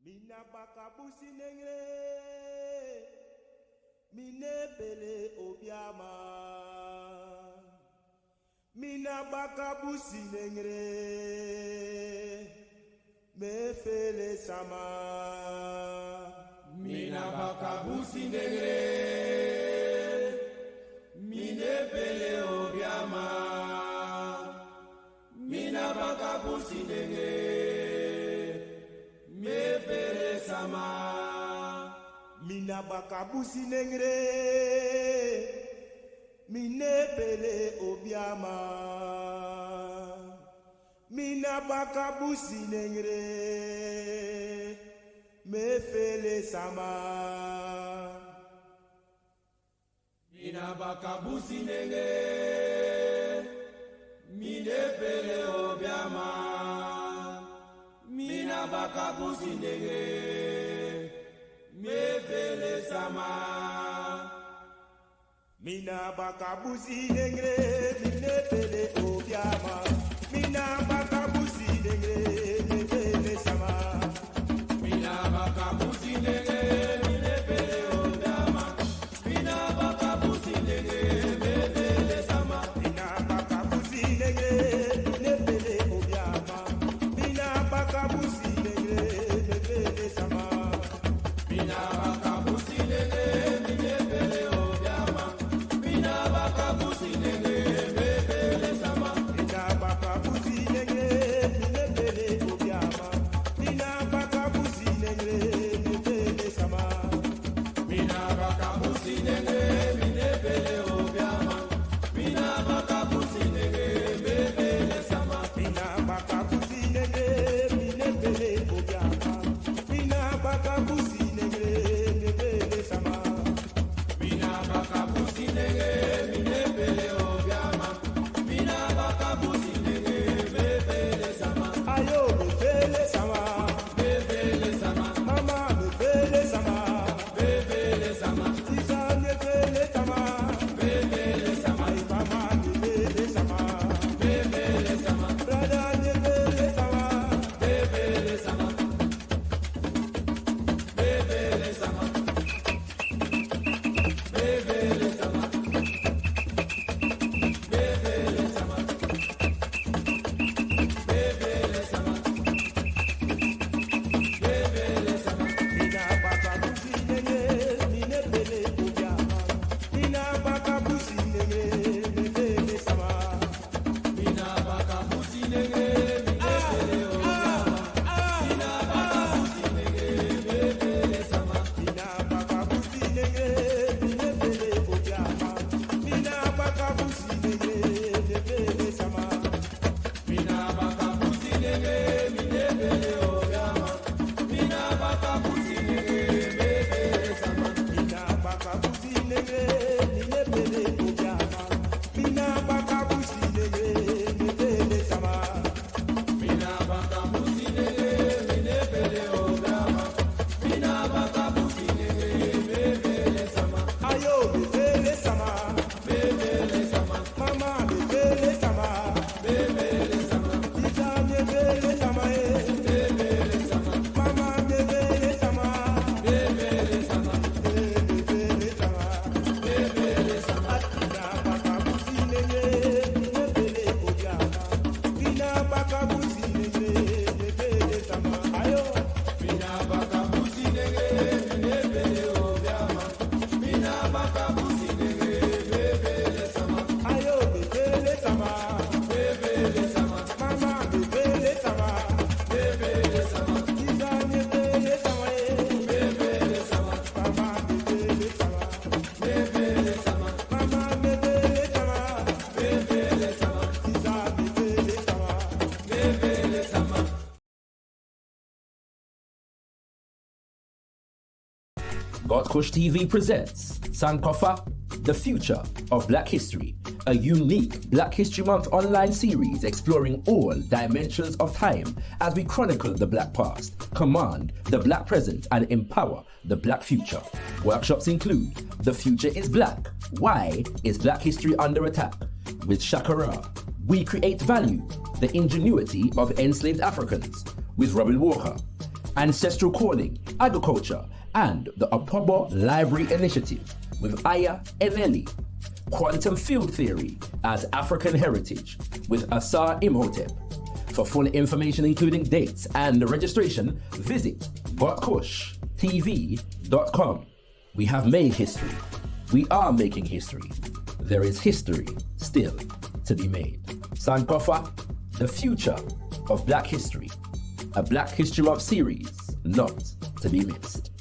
Mina bakabusi nengre, mine pele obiama. Mina bakabusi nengre, me fele sama. Mina bakabusi nengre, mine pele obiama. Mina bakabusi nengre, me fele sama. Mina bakabusi nengre, mine pele obiama. Mina bakabusi nengre, me fele sama. Mina bakabusi nengre, mine pele obiama. Mina bakabusi nengre, me fele sama. Mina bakabusi nengre, mine pele obiama. Mina bakabusi nengre, me fele sama. Mina bakabusi nengre, mine pele obiama. Mina bakabusi nengre, me fele sama. Mina bakabusi nengre, mine pele obiama. Mina bakabusi nengre, me fele sama. Mina bakabusi nengre, mine pele obiama. Mina bakabusi nengre, me fele sama. Mina bakabusi nengre, mine pele obiama. Mina bakabusi nengre, me fele sama. Mina bakabusi nengre, mine pele obiama. Mina bakabusi nengre, me fele sama. Mina bakabusi nengre, mine pele obiama. Mina bakabusi nengre, me fele sama. Mina bakabusi nengre, mine pele obiama. Mina bakabusi nengre, me fele sama. Ayo me fele sama, Me fele sama, mama me fele sama, me fele sama, sisa me fele sama, me fele sama, ay mama me fele sama, me fele sama, brother me fele sama, me fele sama, me fele sama, me fele sama, me fele sama, me fele sama, me fele sama. mina bakabusi nengre, mine pele obiama, mina bakabusi nengre, me fele sama. Mina bakabusi nengre, mine pele obiama. Mina bakabusi nengre, me fele sama. Mina bakabusi nengre, mine pele obiama, mina bakabusi nengre, me fele sama. Mina bakabusi nengre, mine pele obiama. Mina bakabusi nengre, me fele sama. Mina bakabusi nengre, mine pele obiama, mina bakabusi nengre, me fele sama. Mina bakabusi nengre, mine pele obiama. Mina bakabusi nengre, me fele sama. Ayo me fele sama, Me fele sama, mama me fele sama, me fele sama, sisa me fele sama, me fele sama, mama me fele sama, me fele sama, me fele sama. me fele sama. Mina bakabusi nengre, mine pele obiama, mina bakabusi nengre, me fele sama. Ayo. Mina bakabusi nengre, mine pele obiama. Mina bakabusi nengre, me fele sama, Ayo me fele sama, me fele sama, mama me fele sama, me fele sama, sisa me fele sama, me fele sama, mama me fele sama, me fele sama, mama me fele sama, me fele sama, sisa me fele sama. me fele sama. gotkushTV presents Sankofa, The Future of Black History, a unique Black History Month online series exploring all dimensions of time as we chronicle the Black past, command the Black present, and empower the Black future. Workshops include The Future is Black, Why is Black History Under Attack? With Shakara, We Create Value, The Ingenuity of Enslaved Africans, with Robin Walker, ancestral calling, agriculture, and the Apobo Library Initiative with Aya Eneli, quantum field theory as African heritage with Asar Imhotep. For full information including dates and registration, visit gotkushTV.com. We have made history. We are making history. There is history still to be made. Sankofa, the future of Black history. A Black History Month series not to be missed.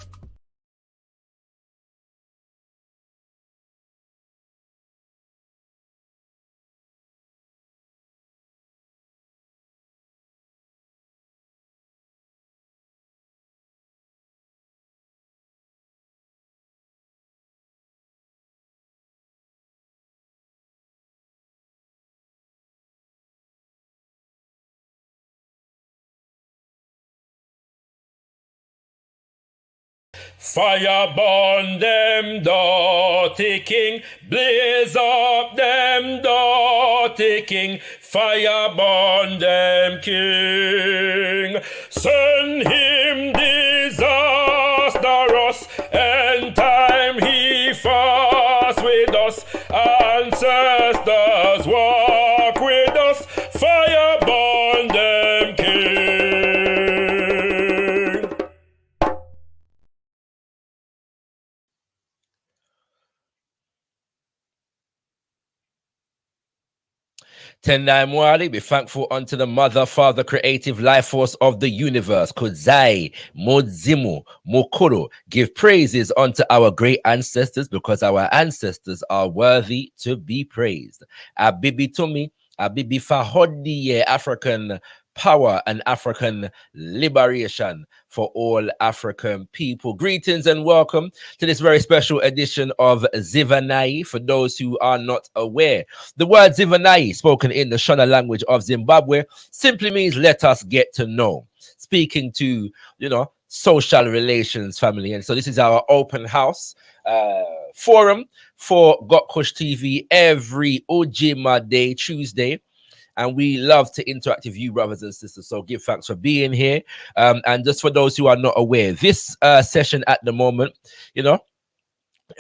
Fire burn them dirty king, blaze up them dirty king, fire burn them king. Send him disastrous, and time he fast with us, ancestors walk with us, fire burn them king. 10-9 Mwali, be thankful unto the Mother, Father, creative life force of the universe. Kudzai, Modzimu, Mokoro. Give praises unto our great ancestors because our ancestors are worthy to be praised. Abibi Tumi, Abibi Fahodi, African power and African liberation for all African people. Greetings and welcome to this very special edition of Zivanai. For those who are not aware, the word Zivanai, spoken in the Shona language of Zimbabwe, simply means let us get to know. Speaking to, social relations family. And so this is our open house forum for gotkushTV every Ojima Day, Tuesday. And we love to interact with you, brothers and sisters. So give thanks for being here. And just for those who are not aware, this session at the moment,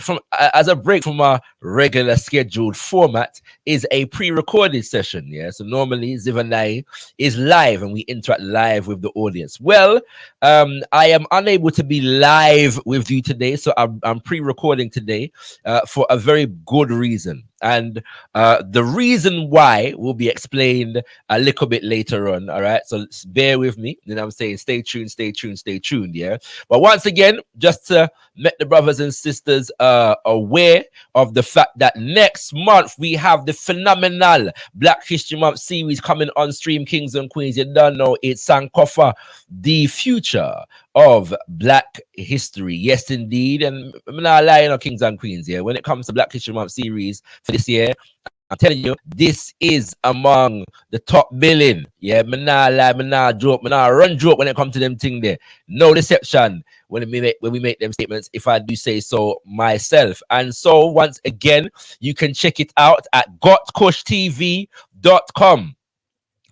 from as a break from our regular scheduled format, is a pre-recorded session. Yeah, so normally Zivanai is live and we interact live with the audience. Well, I am unable to be live with you today, so I'm pre-recording today for a very good reason. And the reason why will be explained a little bit later on. All right, so bear with me. Then I'm saying stay tuned, stay tuned, stay tuned. Yeah, but once again, just to make the brothers and sisters aware of the fact that next month we have the phenomenal Black History Month series coming on stream, Kings and Queens. You don't know, it's Sankofa, the future of Black history. Yes, indeed. And I'm not lying, Kings and Queens. Yeah, when it comes to Black History Month series for this year, I'm telling you, this is among the top billing. Yeah, me nah lie, me nah joke, me nah run joke when it comes to them thing there. No deception when we make them statements, if I do say so myself. And so once again, you can check it out at gotkushtv.com.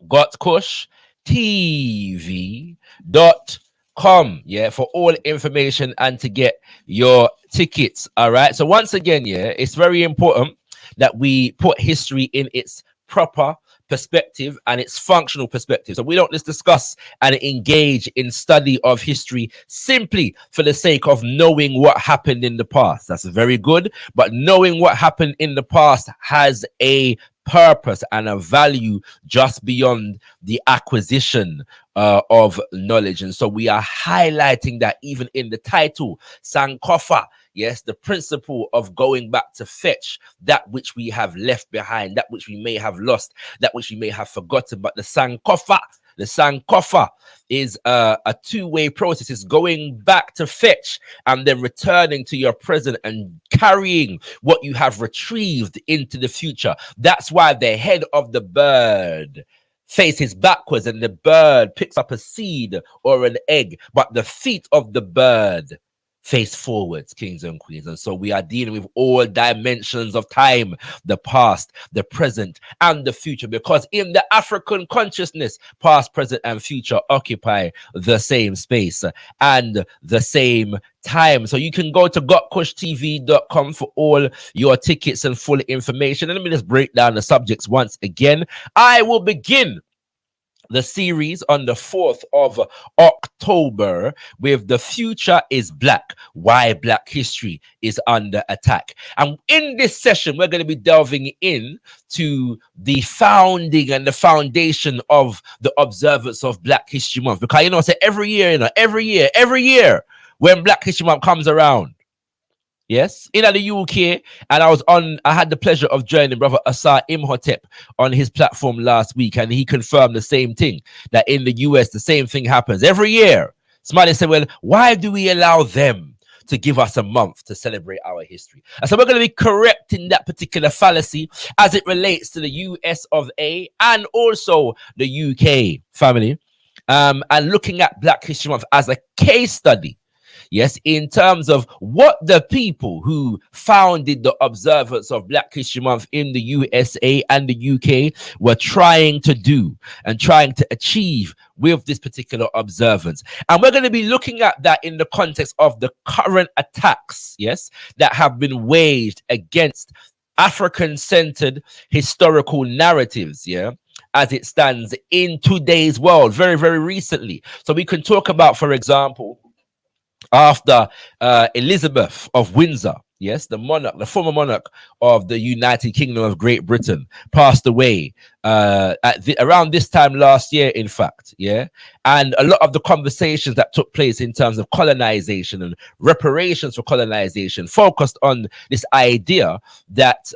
gotkushtv.com, yeah, for all information and to get your tickets. All right. So once again, yeah, it's very important that we put history in its proper perspective and its functional perspective. So we don't just discuss and engage in study of history simply for the sake of knowing what happened in the past. That's very good, but knowing what happened in the past has a purpose and a value just beyond the acquisition of knowledge. And so we are highlighting that even in the title, Sankofa. Yes, the principle of going back to fetch that which we have left behind, that which we may have lost, that which we may have forgotten. But the Sankofa is a two-way process. It's going back to fetch and then returning to your present and carrying what you have retrieved into the future. That's why the head of the bird faces backwards and the bird picks up a seed or an egg, but the feet of the bird face forwards, kings and queens. And so we are dealing with all dimensions of time, the past, the present, and the future, because in the African consciousness, past, present, and future occupy the same space and the same time. So you can go to gotkushTV.com for all your tickets and full information. And let me just break down the subjects once again. I will begin the series on the 4th of October with The Future is Black, Why Black History is Under Attack. And in this session, we're going to be delving in to the founding and the foundation of the observance of Black History Month. Because, you know, say every year, when Black History Month comes around, yes, in the UK, and I had the pleasure of joining Brother Asar Imhotep on his platform last week, and he confirmed the same thing, that in the US, the same thing happens every year. Somebody said, well, why do we allow them to give us a month to celebrate our history? And so we're going to be correcting that particular fallacy as it relates to the US of A and also the UK family, and looking at Black History Month as a case study. Yes, in terms of what the people who founded the observance of Black History Month in the USA and the UK were trying to do and trying to achieve with this particular observance. And we're going to be looking at that in the context of the current attacks, yes, that have been waged against African-centered historical narratives, yeah, as it stands in today's world, very, very recently. So we can talk about, for example, after Elizabeth of Windsor, yes, the former monarch of the United Kingdom of Great Britain, passed away around this time last year, in fact, yeah. And a lot of the conversations that took place in terms of colonization and reparations for colonization focused on this idea that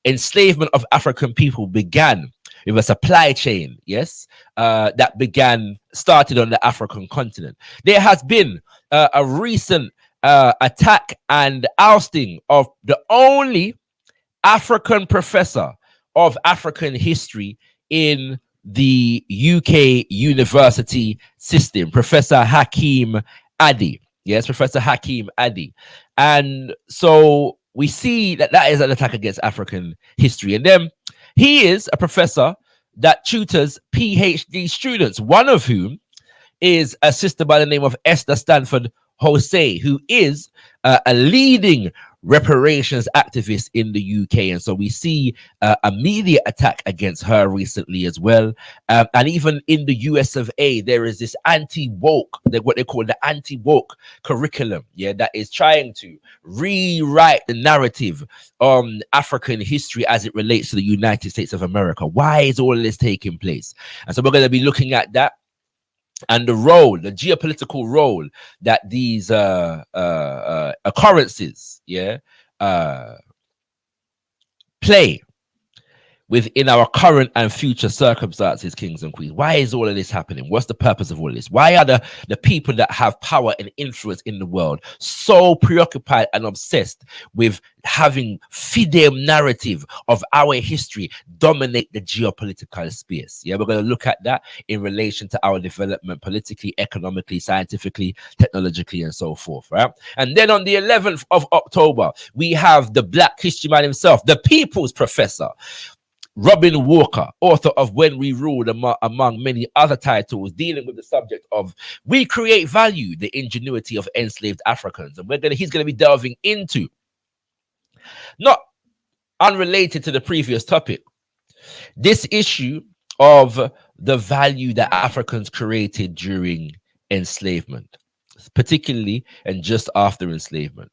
enslavement of African people began with a supply chain, yes, that started on the African continent. There has been a recent attack and ousting of the only African professor of African history in the UK university system, Professor Hakeem Addy. Yes, Professor Hakeem Addy. And so we see that is an attack against African history. And then he is a professor that tutors PhD students, one of whom is a sister by the name of Esther Stanford Jose, who is a leading reparations activist in the UK. And so we see a media attack against her recently as well. And even in the US of A, there is this anti-woke, what they call the anti-woke curriculum, yeah, that is trying to rewrite the narrative on African history as it relates to the United States of America. Why is all of this taking place? And so we're going to be looking at that and the geopolitical role that these occurrences, yeah, play within our current and future circumstances, kings and queens. Why is all of this happening? What's the purpose of all of this? Why are the people that have power and influence in the world so preoccupied and obsessed with having fidem narrative of our history dominate the geopolitical space? Yeah, we're going to look at that in relation to our development politically, economically, scientifically, technologically, and so forth, right? And then on the 11th of October, we have the Black History Man himself, the People's Professor, Robin Walker, author of When We Ruled, among many other titles, dealing with the subject of We Create Value, the ingenuity of enslaved Africans. And he's going to be delving into, not unrelated to the previous topic, this issue of the value that Africans created during enslavement, particularly and just after enslavement.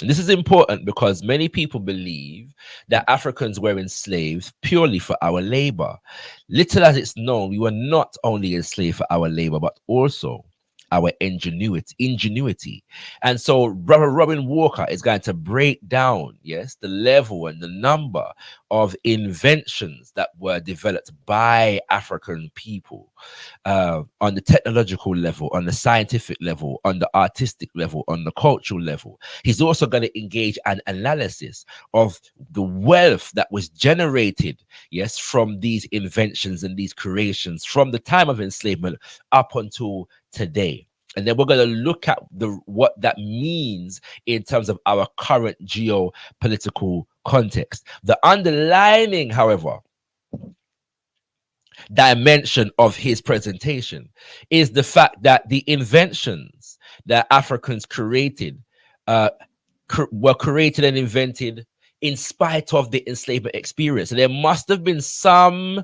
And this is important because many people believe that Africans were enslaved purely for our labor. Little as it's known, we were not only enslaved for our labor, but also our ingenuity. And so Brother Robin Walker is going to break down, yes, the level and the number of inventions that were developed by African people on the technological level, on the scientific level, on the artistic level, on the cultural level. He's also going to engage an analysis of the wealth that was generated, yes, from these inventions and these creations from the time of enslavement up until today. And then we're going to look at what that means in terms of our current geopolitical context. The underlining, however, dimension of his presentation is the fact that the inventions that Africans created were created and invented in spite of the enslavement experience. And there must have been some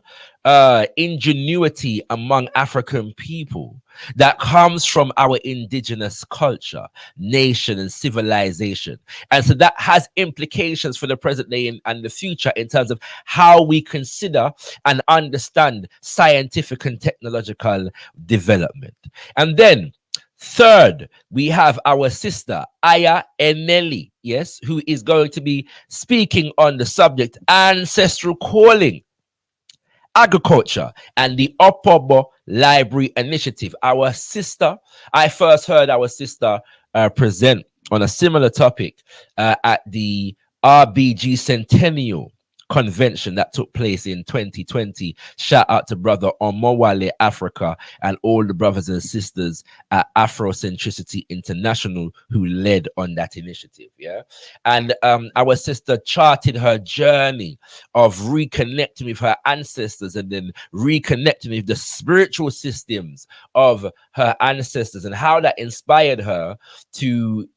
ingenuity among African people that comes from our indigenous culture, nation, and civilization. And so that has implications for the present day and the future in terms of how we consider and understand scientific and technological development. And then third, we have our sister, Aya Eneli, yes, who is going to be speaking on the subject ancestral calling, agriculture, and the Opobo Library Initiative. Our sister, I first heard our sister present on a similar topic at the RBG Centennial Convention that took place in 2020. Shout out to brother Omowale Africa and all the brothers and sisters at Afrocentricity International who led on that initiative. Yeah, and our sister charted her journey of reconnecting with her ancestors and then reconnecting with the spiritual systems of her ancestors and how that inspired her to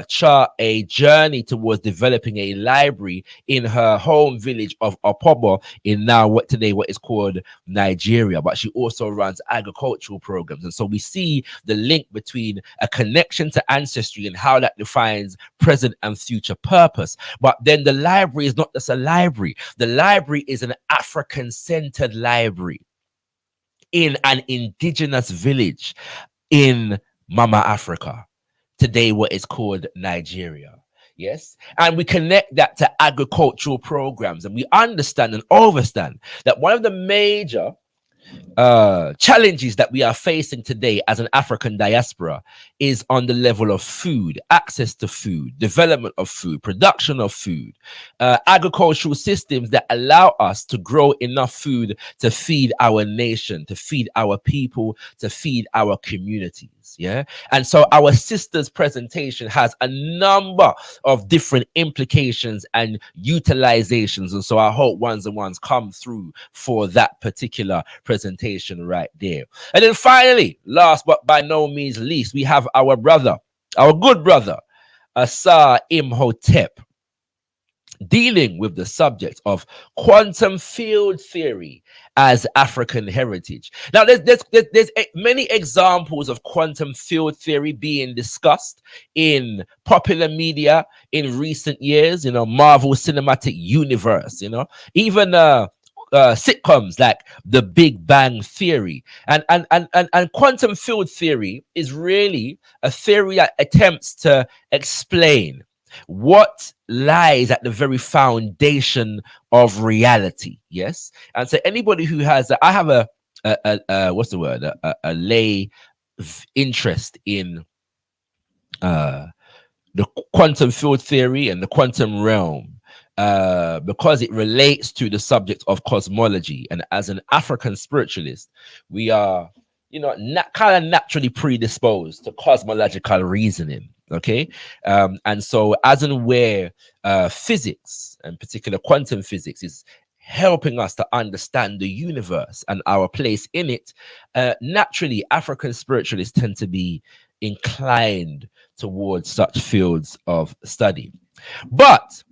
chart a journey towards developing a library in her home village of Opobo in now what is called Nigeria. But she also runs agricultural programs, and so we see the link between a connection to ancestry and how that defines present and future purpose. But then the library is not just a library. The library is an African-centered library in an indigenous village in Mama Africa, today what is called Nigeria. Yes, and we connect that to agricultural programs, and we understand and understand that one of the major challenges that we are facing today as an African diaspora is on the level of food, access to food, development of food, production of food, agricultural systems that allow us to grow enough food to feed our nation, to feed our people, to feed our communities. Yeah, and so our sister's presentation has a number of different implications and utilizations, and so I hope ones and ones come through for that particular presentation right there. And then finally, last but by no means least, we have our brother, our good brother, Asar Imhotep, dealing with the subject of quantum field theory as African heritage. Now, there's many examples of quantum field theory being discussed in popular media in recent years. You know, Marvel Cinematic Universe. You know, even sitcoms like The Big Bang Theory, and quantum field theory is really a theory that attempts to explain what lies at the very foundation of reality. Yes, and so anybody who has, I have a what's the word, a lay interest in the quantum field theory and the quantum realm, because it relates to the subject of cosmology. And as an African spiritualist, we are, you know, kind of naturally predisposed to cosmological reasoning. Okay, and so as and where physics, in particular quantum physics, is helping us to understand the universe and our place in it, naturally African spiritualists tend to be inclined towards such fields of study. But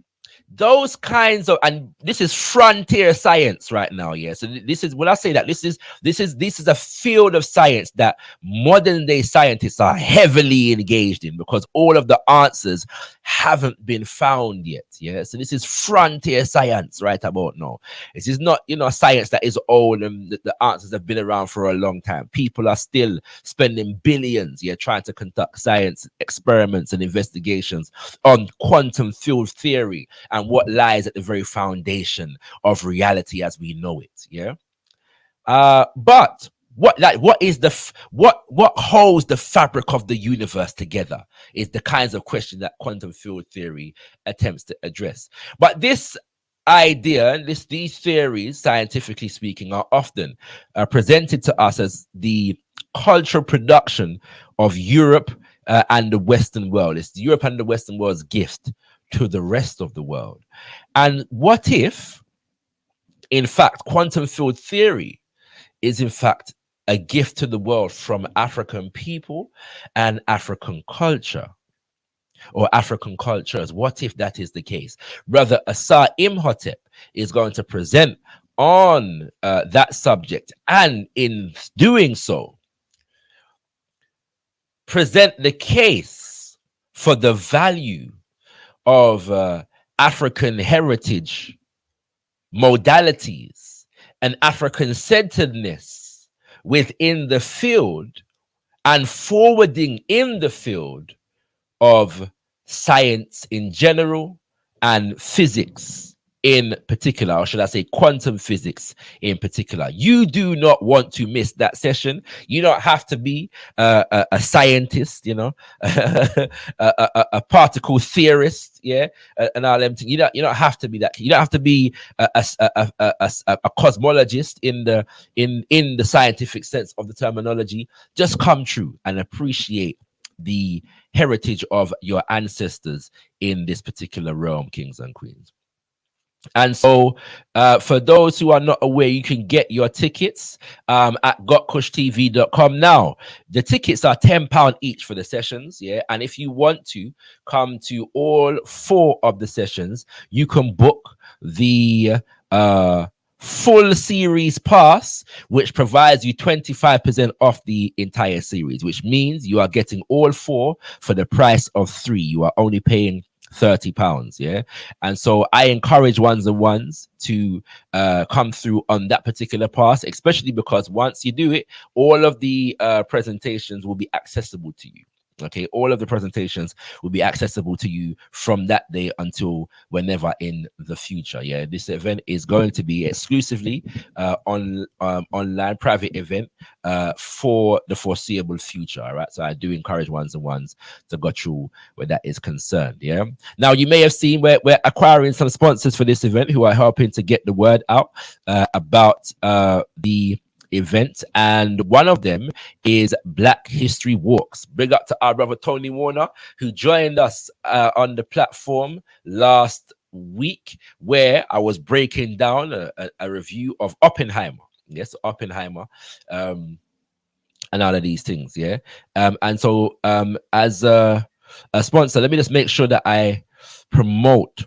those kinds of, and this is frontier science right now. Yeah, so this is, when I say that, this is a field of science that modern day scientists are heavily engaged in, because all of the answers haven't been found yet. Yeah, so this is frontier science right about now. This is not, you know, science that is old and the answers have been around for a long time. People are still spending billions, yeah, trying to conduct science experiments and investigations on quantum field theory and what lies at the very foundation of reality as we know it. Yeah, but what holds the fabric of the universe together is the kinds of question that quantum field theory attempts to address. But this idea, and these theories, scientifically speaking, are often presented to us as the cultural production of Europe and the Western world. It's Europe and the Western world's gift to the rest of the world. And what if, in fact, quantum field theory is in fact a gift to the world from African people and African culture, or African cultures? What if that is the case? Brother Asar Imhotep is going to present on that subject, and in doing so, present the case for the value of African heritage modalities and African centeredness within the field and forwarding in the field of science in general and physics in particular, or should I say quantum physics in particular. You do not want to miss that session. You don't have to be a scientist, you know, a particle theorist, yeah, and all them things. You don't have to be that. You don't have to be a cosmologist in the scientific sense of the terminology. Just come true and appreciate the heritage of your ancestors in this particular realm, kings and queens. And so for those who are not aware, you can get your tickets at gotkushTV.com. Now, the tickets are £10 each for the sessions, yeah, and if you want to come to all 4 of the sessions, you can book the full series pass, which provides you 25% off the entire series, which means you are getting all 4 for the price of 3. You are only paying £30, yeah. And so I encourage ones and ones to come through on that particular pass, especially because once you do it, all of the presentations will be accessible to you. Okay, all of the presentations will be accessible to you from that day until whenever in the future. Yeah, this event is going to be exclusively online private event for the foreseeable future. All right, so I do encourage ones and ones to go through where that is concerned. Yeah, now you may have seen we're acquiring some sponsors for this event who are helping to get the word out about the event, and one of them is Black History Walks. Big up to our brother Tony Warner, who joined us on the platform last week, where I was breaking down a review of Oppenheimer. Yes, Oppenheimer, and all of these things. Yeah, and so as a sponsor, let me just make sure that I promote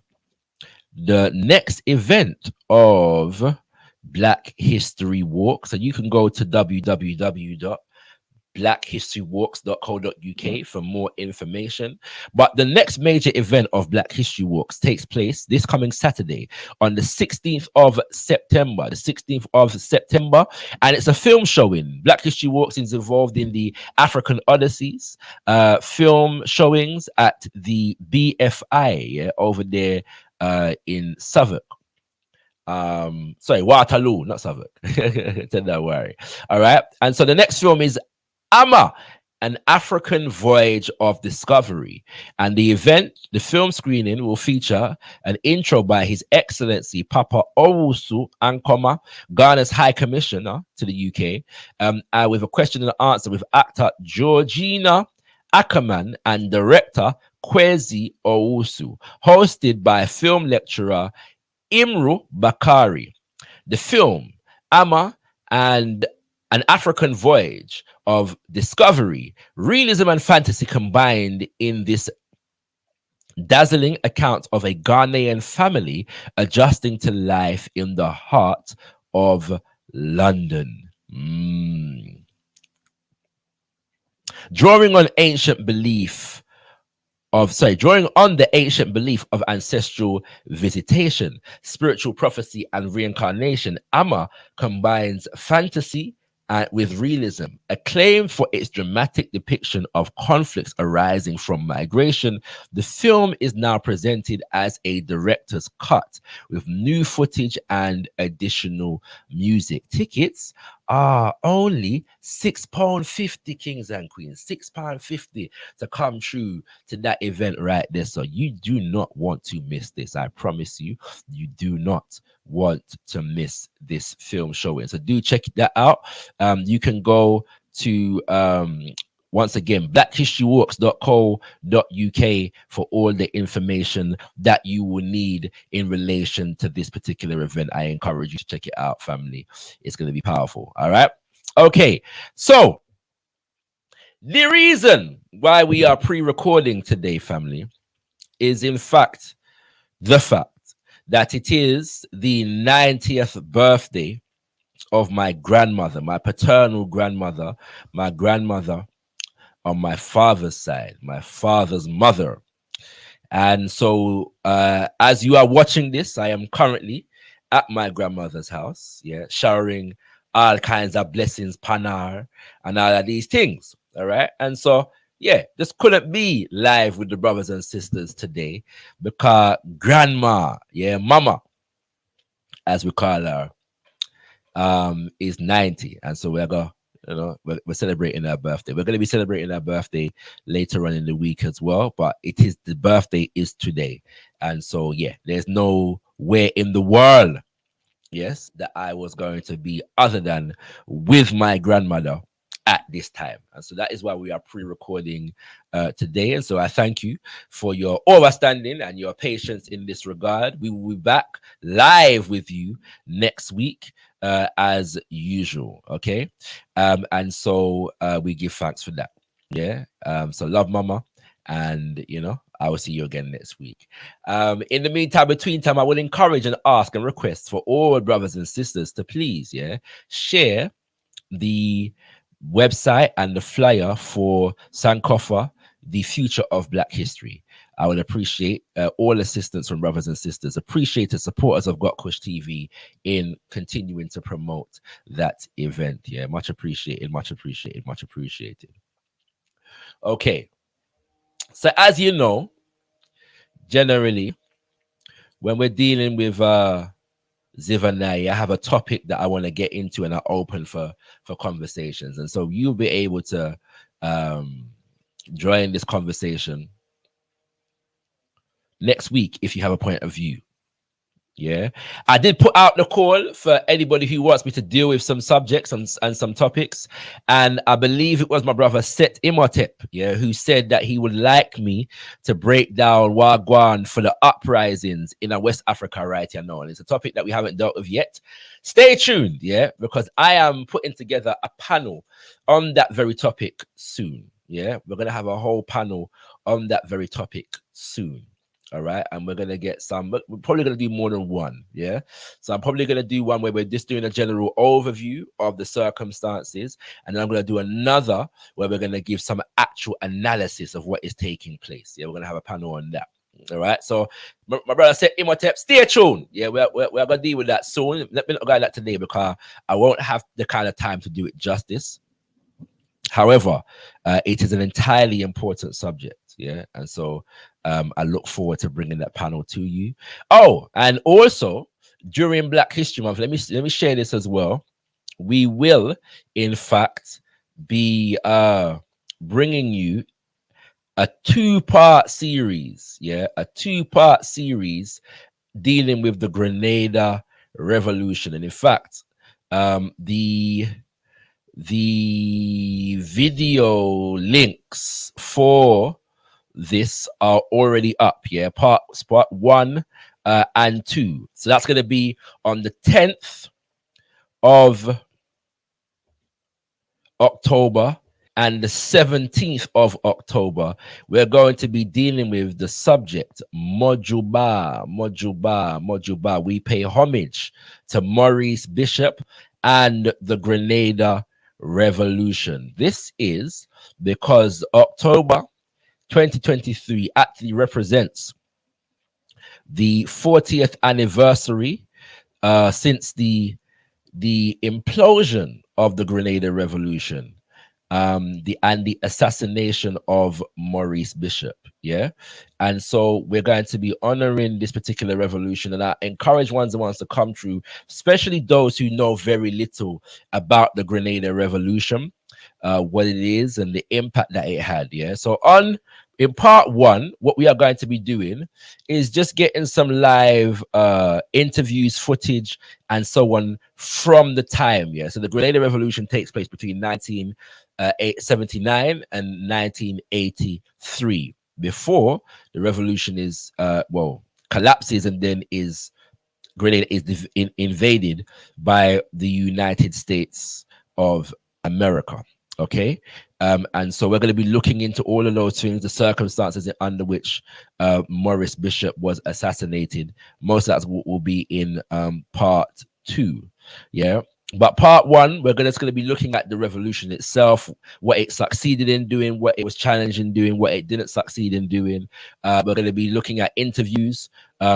the next event of Black History Walk. So you can go to www.blackhistorywalks.co.uk for more information. But the next major event of Black History Walks takes place this coming Saturday on the 16th of September. The 16th of September, and it's a film showing. Black History Walks is involved in the African Odysseys film showings at the BFI over there in Southwark. Sorry, Waterloo, not Southwark. Don't worry. All right. And so the next film is Amma, an African Voyage of Discovery. And the event, the film screening, will feature an intro by His Excellency Papa Owusu Ankoma, Ghana's High Commissioner to the UK, with a question and answer with actor Georgina Ackerman and director Kwesi Owusu, hosted by film lecturer Imru Bakari. The film Amma and an African Voyage of Discovery, realism and fantasy combined in this dazzling account of a Ghanaian family adjusting to life in the heart of London. Drawing on the ancient belief of ancestral visitation, spiritual prophecy, and reincarnation, Amma combines fantasy with realism. Acclaimed for its dramatic depiction of conflicts arising from migration, the film is now presented as a director's cut with new footage and additional music. Tickets are only £6.50, kings and queens. £6.50 to come through to that event right there. So you do not want to miss this. I promise you, you do not want to miss this film showing. So do check that out. You can go to once again, blackhistorywalks.co.uk for all the information that you will need in relation to this particular event. I encourage you to check it out, family. It's going to be powerful. All right. Okay. So the reason why we are pre-recording today, family, is in fact the fact that it is the 90th birthday of my grandmother, my paternal grandmother, my grandmother on my father's side, my father's mother. And so as you are watching this, I am currently at my grandmother's house, showering all kinds of blessings, panar, and all of these things. All right. And so, this couldn't be live with the brothers and sisters today because grandma, mama, as we call her, is 90. And so we're going we're celebrating her birthday. We're going to be celebrating her birthday later on in the week as well, but the birthday is today. And so there's nowhere in the world that I was going to be other than with my grandmother at this time. And so that is why we are pre-recording today. And so I thank you for your overstanding and your patience in this regard. We will be back live with you next week as usual. Okay. And so we give thanks for that. So love, mama. And I will see you again next week. In the meantime, between time, I will encourage and ask and request for all brothers and sisters to please share the website and the flyer for Sankofa, the future of Black history. I would appreciate all assistance from brothers and sisters, appreciate the supporters of gotkushTV in continuing to promote that event. Much appreciated, much appreciated, much appreciated. Okay, so as you know, generally when we're dealing with Zivanai, I have a topic that I want to get into and I open for conversations. And so you'll be able to join this conversation next week if you have a point of view. I did put out the call for anybody who wants me to deal with some subjects and some topics, and I believe it was my brother Set Imhotep who said that he would like me to break down Wagwan for the uprisings in West Africa right now. And it's a topic that we haven't dealt with yet. Stay tuned, because I am putting together a panel on that very topic soon. We're gonna have a whole panel on that very topic soon. All right, and we're gonna get we're probably gonna do more than one. So I'm probably gonna do one where we're just doing a general overview of the circumstances, and then I'm gonna do another where we're gonna give some actual analysis of what is taking place. We're gonna have a panel on that. All right, so my brother said, Imhotep, stay tuned. We're gonna deal with that soon. Let me not go that today because I won't have the kind of time to do it justice. However, it is an entirely important subject. And so I look forward to bringing that panel to you. Oh, and also during Black History Month, let me share this as well. We will, in fact, be bringing you a two-part series. A two-part series dealing with the Grenada Revolution. And in fact, the video links for this are already up. Part 1 and 2. So that's going to be on the 10th of October and the 17th of October. We're going to be dealing with the subject Mojuba. We pay homage to Maurice Bishop and the Grenada Revolution. This is because October 2023 actually represents the 40th anniversary since the implosion of the Grenada Revolution. the assassination of Maurice Bishop. Yeah. And so we're going to be honoring this particular revolution. And I encourage ones and ones to come through, especially those who know very little about the Grenada Revolution, what it is and the impact that it had. Yeah. So in part one, what we are going to be doing is just getting some live interviews, footage, and so on from the time. Yeah. So the Grenada Revolution takes place between 1979 and 1983. Before the revolution is collapses, and then Grenada is invaded by the United States of America. Okay. And so we're going to be looking into all of those things, the circumstances under which Maurice Bishop was assassinated. Most of that will be in part two. Yeah. But part one, we're just going to be looking at the revolution itself, what it succeeded in doing, what it was challenged in doing, what it didn't succeed in doing. We're going to be looking at interviews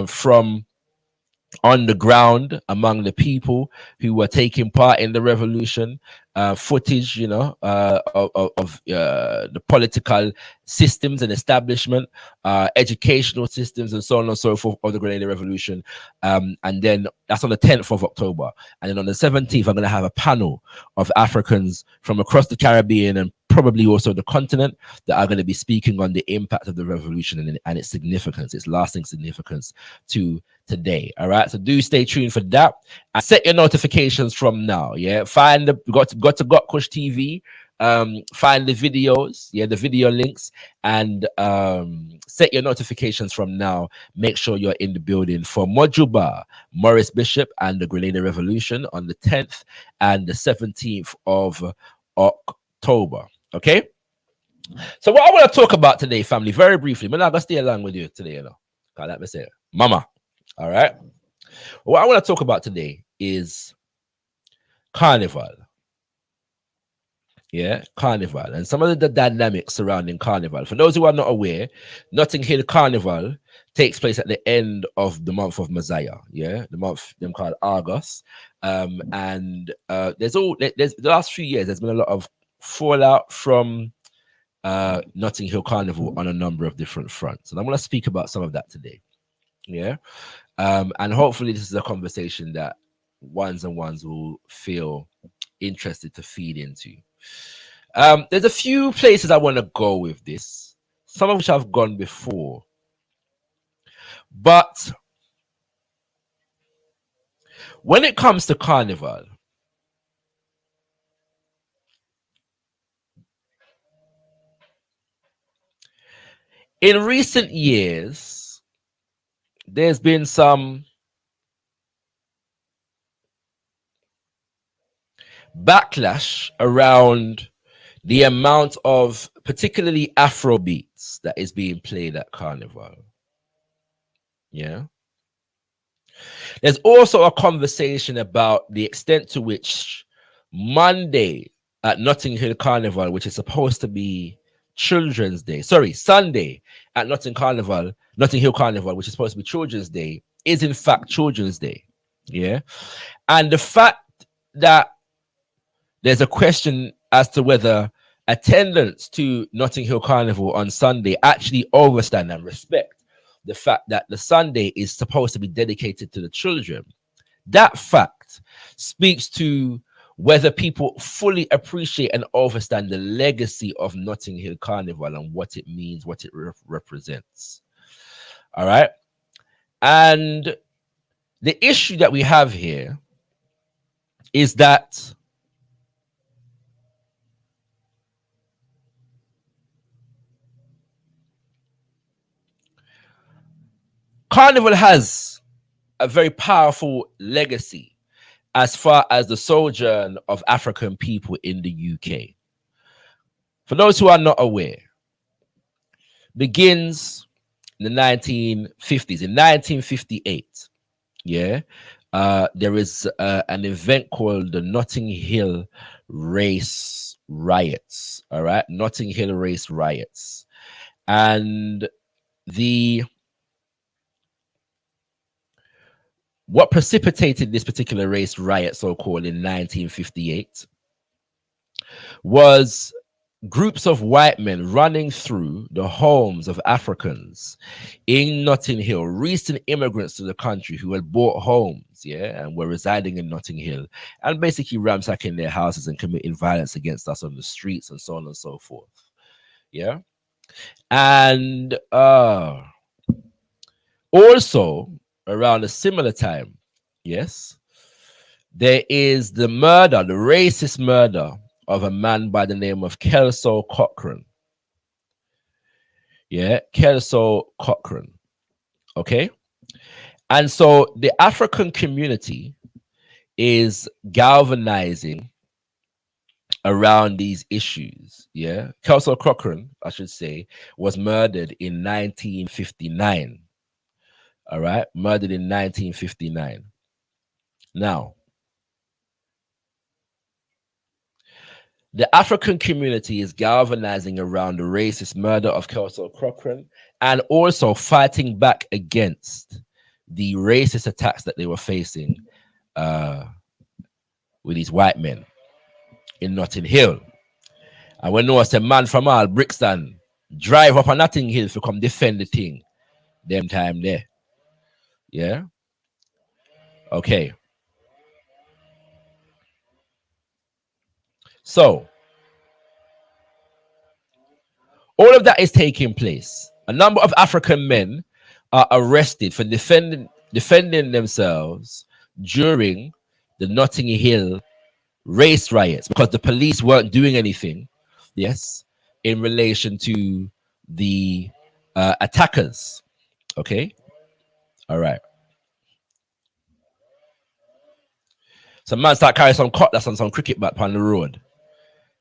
from on the ground among the people who were taking part in the revolution, footage, of the political systems and establishment, educational systems, and so on and so forth of the Grenada Revolution. And then that's on the 10th of October. And then on the 17th, I'm going to have a panel of Africans from across the Caribbean and probably also the continent that are going to be speaking on the impact of the revolution and its significance, its lasting significance to today. All right, so do stay tuned for that and set your notifications from now. Yeah, go to gotkushTV, find the videos, the video links, and set your notifications from now. Make sure you're in the building for Mojuba, Maurice Bishop, and the Grenada Revolution on the 10th and the 17th of October. Okay, so what I want to talk about today, family, very briefly. I'm not gonna stay along with you today, let me say it. Mama. All right. What I want to talk about today is Carnival. Yeah, Carnival, and some of the dynamics surrounding Carnival. For those who are not aware, Notting Hill Carnival takes place at the end of the month of Messiah. Yeah, the month them called August. And there's the last few years there's been a lot of fallout from Notting Hill Carnival on a number of different fronts, and I'm going to speak about some of that today. Yeah. And hopefully this is a conversation that ones and ones will feel interested to feed into. There's a few places I want to go with this, some of which I've gone before. But when it comes to Carnival, in recent years, there's been some backlash around the amount of particularly Afro beats that is being played at Carnival. Yeah. There's also a conversation about the extent to which Monday at Notting Hill Carnival, which is supposed to be Children's Day, Sunday at Notting Hill Carnival, which is supposed to be Children's Day, is in fact Children's Day. Yeah. And the fact that there's a question as to whether attendance to Notting Hill Carnival on Sunday actually overstand and respect the fact that the Sunday is supposed to be dedicated to the children. That fact speaks to whether people fully appreciate and understand the legacy of Notting Hill Carnival and what it means, what it represents. All right. And the issue that we have here is that Carnival has a very powerful legacy as far as the sojourn of African people in the UK. For those who are not aware, begins in the 1950s. In 1958, yeah, there is an event called the Notting Hill Race Riots. All right, Notting Hill Race Riots, and what precipitated this particular race riot, so-called, in 1958, was groups of white men running through the homes of Africans in Notting Hill, recent immigrants to the country who had bought homes, yeah, and were residing in Notting Hill, and basically ransacking their houses and committing violence against us on the streets and so on and so forth. Yeah. And also around a similar time, yes, there is the murder, the racist murder of a man by the name of Kelso Cochran. Yeah, Kelso Cochran. Okay. And so the African community is galvanizing around these issues. Yeah. Kelso Cochran, I should say, was murdered in 1959. All right. Murdered in 1959. Now, the African community is galvanizing around the racist murder of Kelso Cochran and also fighting back against the racist attacks that they were facing with these white men in Notting Hill. And we know it's a man from all Brixton drive up on Notting Hill to come defend the thing them time there. Yeah. Okay. So all of that is taking place. A number of African men are arrested for defending themselves during the Notting Hill race riots because the police weren't doing anything, yes, in relation to the attackers. Okay. All right. Some man start carrying some cutlass and some cricket bat on the road,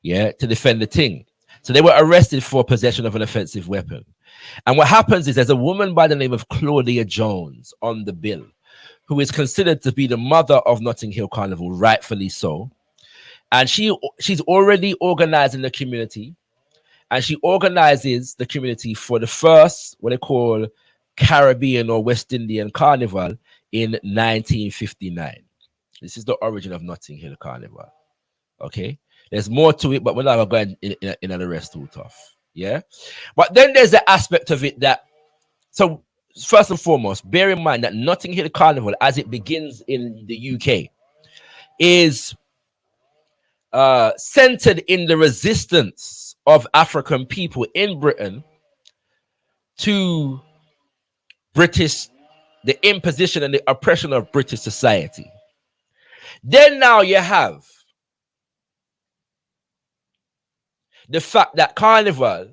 yeah, to defend the thing. So they were arrested for possession of an offensive weapon. And what happens is there's a woman by the name of Claudia Jones on the bill, who is considered to be the mother of Notting Hill Carnival, rightfully so. And she's already organizing the community, and she organizes the community for the first, what they call Caribbean or West Indian Carnival in 1959. This is the origin of Notting Hill Carnival. Okay, there's more to it, but we're not going in the rest too tough. Yeah, but then there's the aspect of it that, so first and foremost, bear in mind that Notting Hill Carnival, as it begins in the UK, is centered in the resistance of African people in Britain to British, the imposition and the oppression of British society. Then now you have the fact that Carnival,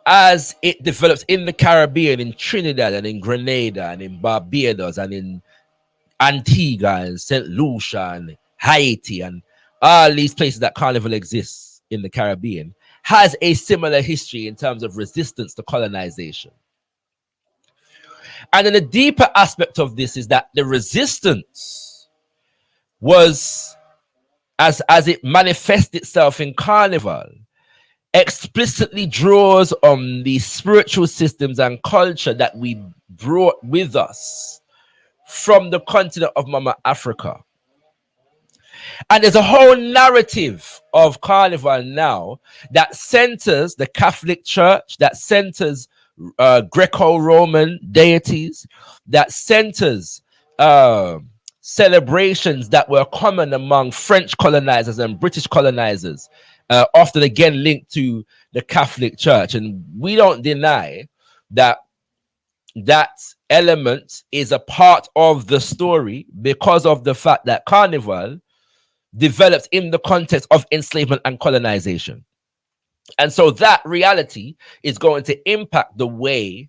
as it develops in the Caribbean, in Trinidad and in Grenada and in Barbados and in Antigua and St. Lucia and Haiti and all these places that Carnival exists in the Caribbean, has a similar history in terms of resistance to colonization. And then the deeper aspect of this is that the resistance was, as it manifests itself in Carnival, explicitly draws on the spiritual systems and culture that we brought with us from the continent of Mama Africa. And there's a whole narrative of Carnival now that centers the Catholic Church, that centers Greco-Roman deities, that centers celebrations that were common among French colonizers and British colonizers, often again linked to the Catholic Church. And we don't deny that that element is a part of the story because of the fact that Carnival developed in the context of enslavement and colonization. And so that reality is going to impact the way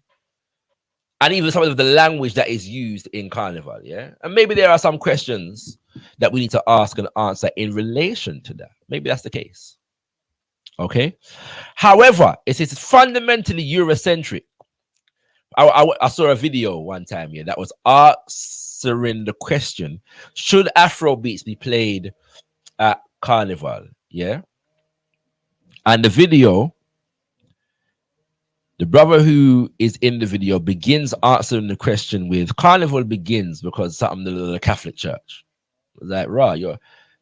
and even some of the language that is used in Carnival, yeah? And maybe there are some questions that we need to ask and answer in relation to that. Maybe that's the case, okay? However, it is fundamentally Eurocentric. I saw a video one time, yeah, that was answering the question, should Afrobeats be played at Carnival, yeah? And the video, the brother who is in the video begins answering the question with, Carnival begins because something to the Catholic Church. It's like, rah, your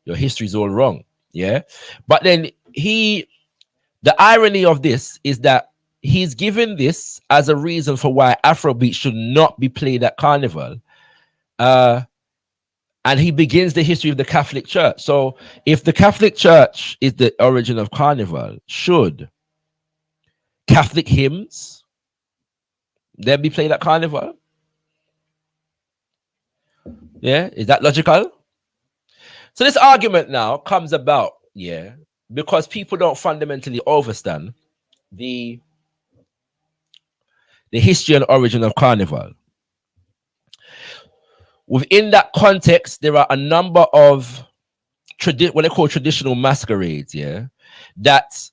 history's all wrong. Yeah. But then the irony of this is that he's given this as a reason for why Afrobeat should not be played at Carnival. And he begins the history of the Catholic Church. So if the Catholic Church is the origin of Carnival, should Catholic hymns then be played at Carnival? Yeah, is that logical? So this argument now comes about, yeah, because people don't fundamentally understand the history and origin of Carnival. Within that context, there are a number of what they call traditional masquerades, yeah, that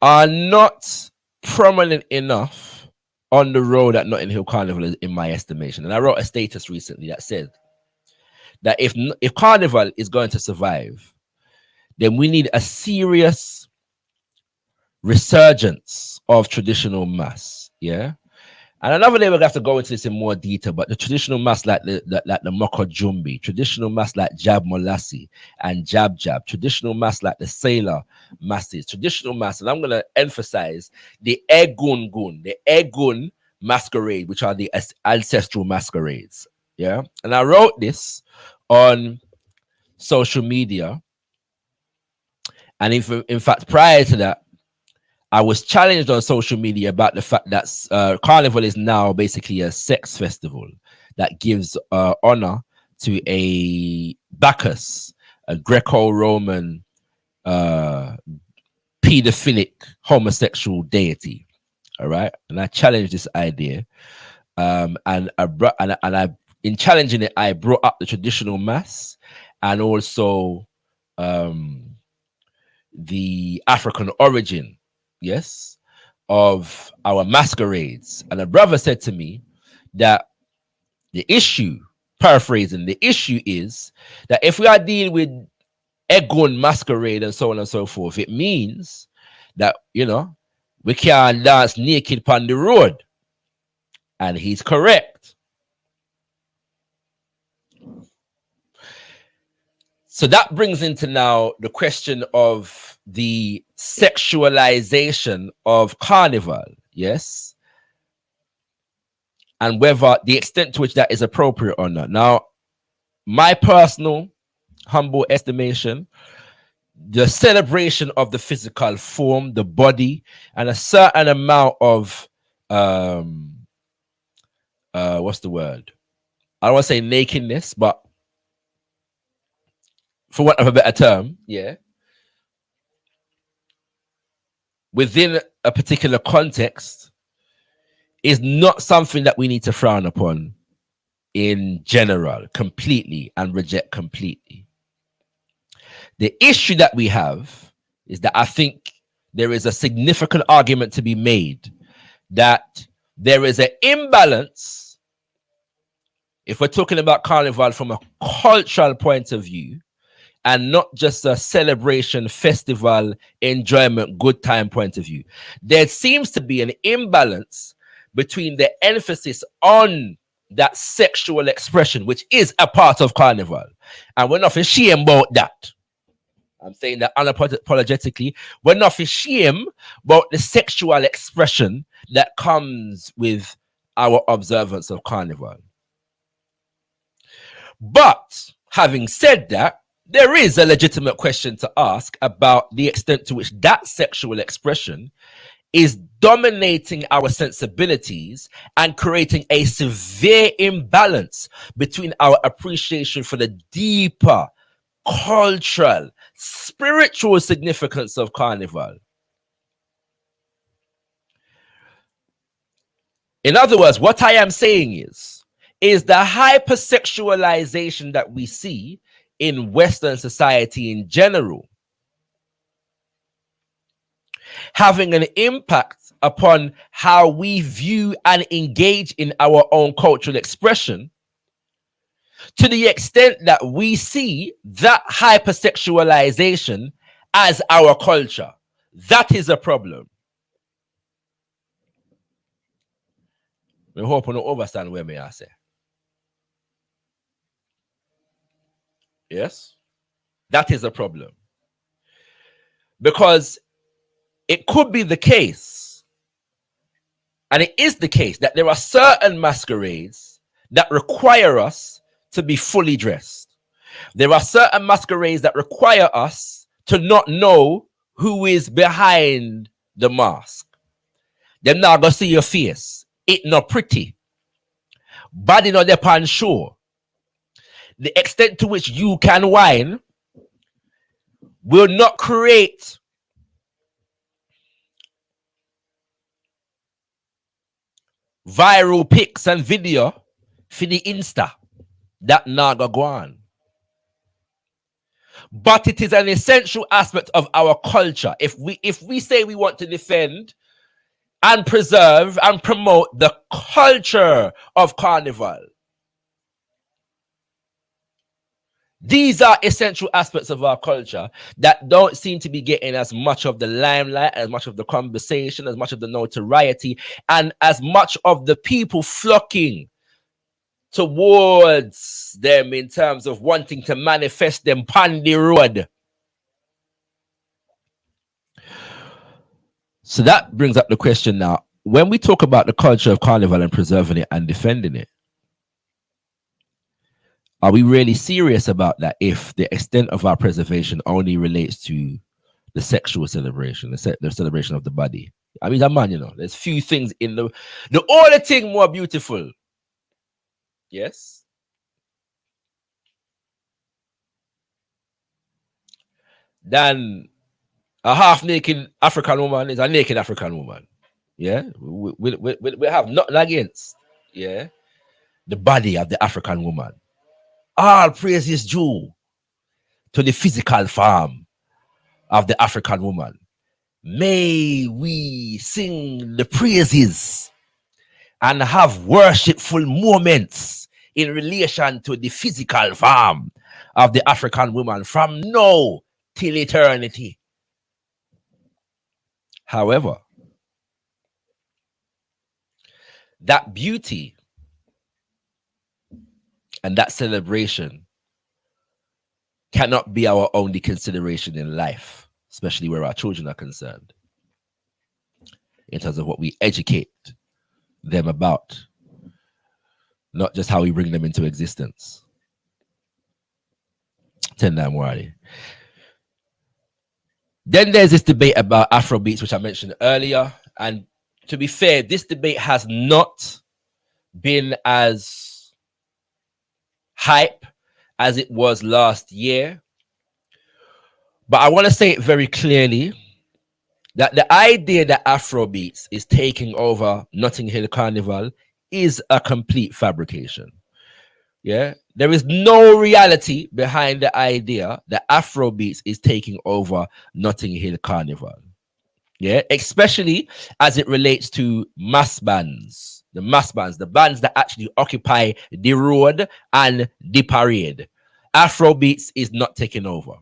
are not prominent enough on the road at Notting Hill Carnival, in my estimation. And I wrote a status recently that said that if Carnival is going to survive, then we need a serious resurgence of traditional mass, yeah. And another day we're gonna have to go into this in more detail, but the traditional mass like the Moko Jumbi, traditional mass like Jab Molassi and Jab Jab, traditional mass like the Sailor masses, traditional mass, and I'm gonna emphasize the Egun masquerade, which are the ancestral masquerades. Yeah. And I wrote this on social media. And in fact, prior to that, I was challenged on social media about the fact that Carnival is now basically a sex festival that gives honor to a Bacchus, a Greco-Roman pedophilic homosexual deity. All right, and I challenged this idea, and in challenging it, I brought up the traditional mass and also the African origin, yes, of our masquerades. And a brother said to me that the issue, paraphrasing, the issue is that if we are dealing with Egun masquerade and so on and so forth, it means that, we can't dance naked on the road. And he's correct. So that brings into now the question of the sexualization of Carnival, yes, and whether the extent to which that is appropriate or not. Now, my personal humble estimation, the celebration of the physical form, the body, and a certain amount of what's the word? I don't want to say nakedness, but for want of a better term, yeah, within a particular context is not something that we need to frown upon in general, completely, and reject completely. The issue that we have is that I think there is a significant argument to be made that there is an imbalance, if we're talking about Carnival from a cultural point of view, and not just a celebration, festival, enjoyment, good time point of view. There seems to be an imbalance between the emphasis on that sexual expression, which is a part of Carnival. And we're not ashamed about that. I'm saying that unapologetically. We're not ashamed about the sexual expression that comes with our observance of Carnival. But having said that, there is a legitimate question to ask about the extent to which that sexual expression is dominating our sensibilities and creating a severe imbalance between our appreciation for the deeper cultural, spiritual significance of Carnival. In other words, what I am saying is the hypersexualization that we see in Western society in general having an impact upon how we view and engage in our own cultural expression, to the extent that we see that hypersexualization as our culture. That is a problem. I hope you don't understand where me I say. Yes? That is a problem. Because it could be the case, and it is the case, that there are certain masquerades that require us to be fully dressed. There are certain masquerades that require us to not know who is behind the mask. Them not gonna see your face. It not pretty. Body not depend show. The extent to which you can whine will not create viral pics and video for the Insta. That naga go on. But it is an essential aspect of our culture. If we say we want to defend and preserve and promote the culture of Carnival, these are essential aspects of our culture that don't seem to be getting as much of the limelight, as much of the conversation, as much of the notoriety, and as much of the people flocking towards them in terms of wanting to manifest them on the road. So that brings up the question now, when we talk about the culture of Carnival and preserving it and defending it, are we really serious about that if the extent of our preservation only relates to the sexual celebration, the celebration of the body? I mean, man, you know, there's few things in the only thing more beautiful, yes, than a half-naked African woman is a naked African woman. Yeah, we have nothing against, yeah, the body of the African woman. All praise is due to the physical form of the African woman. May we sing the praises and have worshipful moments in relation to the physical form of the African woman from now till eternity. However, that beauty and that celebration cannot be our only consideration in life, especially where our children are concerned, in terms of what we educate them about, not just how we bring them into existence. Then there's this debate about Afrobeats, which I mentioned earlier. And to be fair, this debate has not been as hype as it was last year. But I want to say it very clearly that the idea that Afrobeats is taking over Notting Hill Carnival is a complete fabrication. Yeah, there is no reality behind the idea that Afrobeats is taking over Notting Hill Carnival. Yeah, especially as it relates to mass bands, the bands that actually occupy the road and the parade. Afrobeats is not taking over.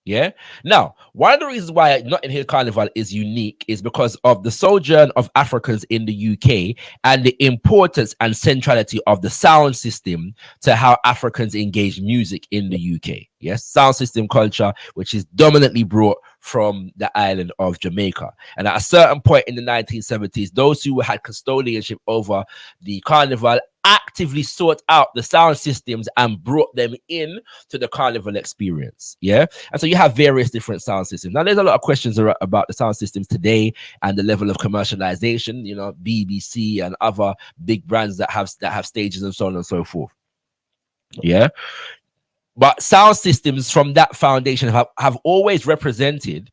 Yeah. Now, one of the reasons why Notting Hill Carnival is unique is because of the sojourn of Africans in the UK and the importance and centrality of the sound system to how Africans engage music in the UK. Yes, sound system culture, which is dominantly brought from the island of Jamaica. And at a certain point in the 1970s, those who had custodianship over the carnival actively sought out the sound systems and brought them in to the carnival experience. Yeah. And so you have various different sound systems. Now, there's a lot of questions about the sound systems today and the level of commercialization, you know, BBC and other big brands that have stages and so on and so forth. Yeah. But sound systems from that foundation have always represented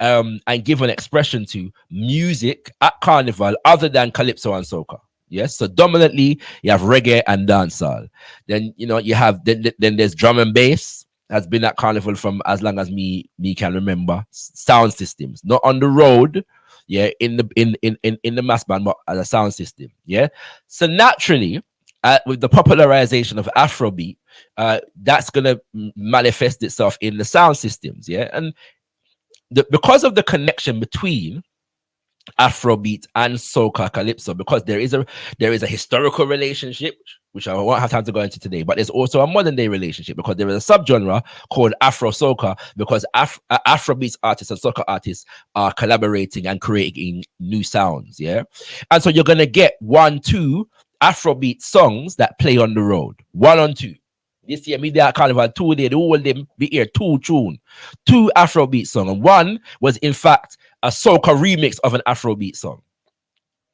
and given expression to music at Carnival other than calypso and soca. Yes, so dominantly you have reggae and dancehall. Then you know you have then there's drum and bass has been at Carnival from as long as me can remember. Sound systems, not on the road, yeah, in the mass band, but as a sound system, yeah. So naturally, with the popularization of Afrobeat, that's gonna manifest itself in the sound systems, yeah, and because of the connection between Afrobeat and soca calypso, because there is a historical relationship which I won't have time to go into today, but there's also a modern day relationship, because there is a subgenre called Afro soca, because Afrobeat artists and soca artists are collaborating and creating new sounds. Yeah, and so you're gonna get 1-2 Afrobeat songs that play on the road, 1 on 2. This year, media Carnival 2 day, the whole them be here 2 Afrobeat song, and one was in fact a soca remix of an Afrobeat song.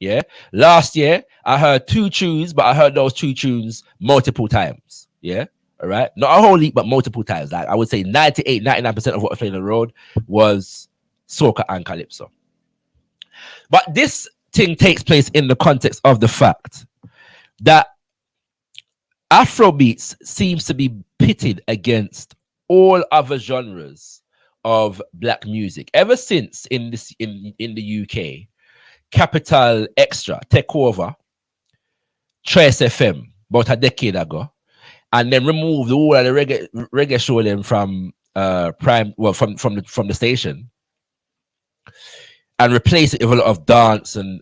Yeah. Last year, I heard 2 tunes, but I heard those 2 tunes multiple times. Yeah. All right. Not a whole heap, but multiple times. Like I would say 99% of what was playing on the road was soca and calypso. But this thing takes place in the context of the fact that Afrobeats seems to be pitted against all other genres of black music ever since in the UK. Capital Extra take over Trace FM about a decade ago, and then remove the whole of the reggae show them from from the station, and replace it with a lot of dance and